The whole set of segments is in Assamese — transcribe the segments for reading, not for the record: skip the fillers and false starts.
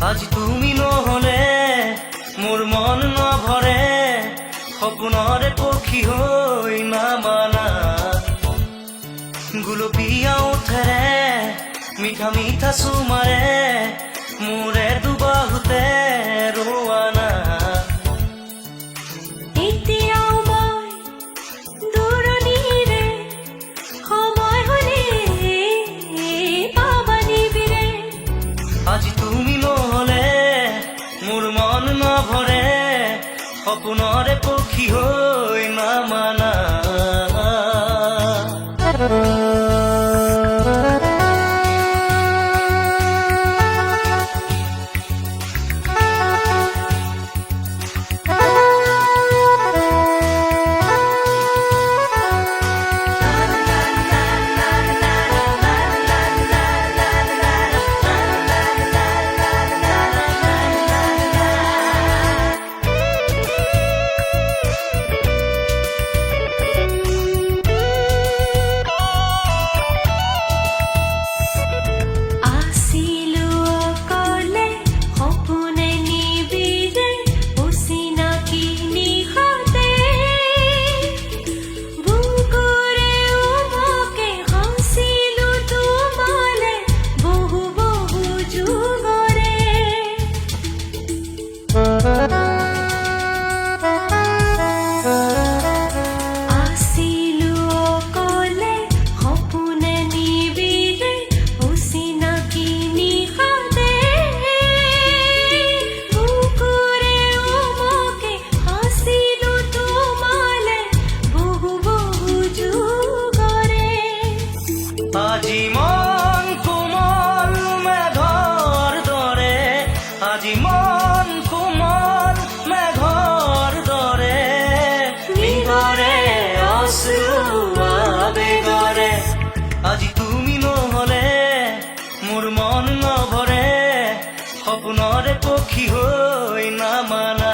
আজি তুমি নহলে মোৰ মন নভৰে, সপোনৰে পক্ষী হৈ নামানা। গুলপীয়া ওঠেৰে মিঠা মিঠা চুমাৰে মোৰে দুবাহুতে ৰোৱানা। আজি তুমি নহলে মোৰ মন নভৰে, সপোনৰে পক্ষী হৈ নামানা। আজি মন কোমল মেঘৰ দৰে, আজি মন কোমল মেঘৰ দৰে, নিগৰে অশ্ৰু আবেগৰে। আজি তুমি নহলে মোৰ মন নভৰে, সপোনৰে পক্ষী হৈ নামানা।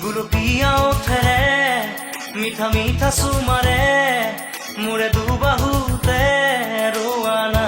গুলপীয়া ওঠেৰে মিঠা মিঠা চুমাৰে মোৰে দুবাহুতে ৰোৱানা।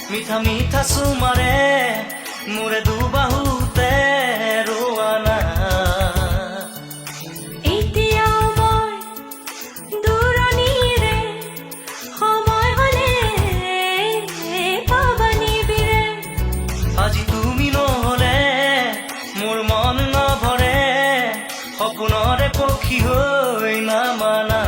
মিঠা মিঠা চুমাৰে মোৰে দুবাহুতে ৰোৱানা এতিয়াও মই দূৰণিৰে সময় হ'লে পাবা নিবিৰে আজি তুমি নহ'লে মোৰ মন নভৰে সপোনৰে পক্ষী হৈ নামানা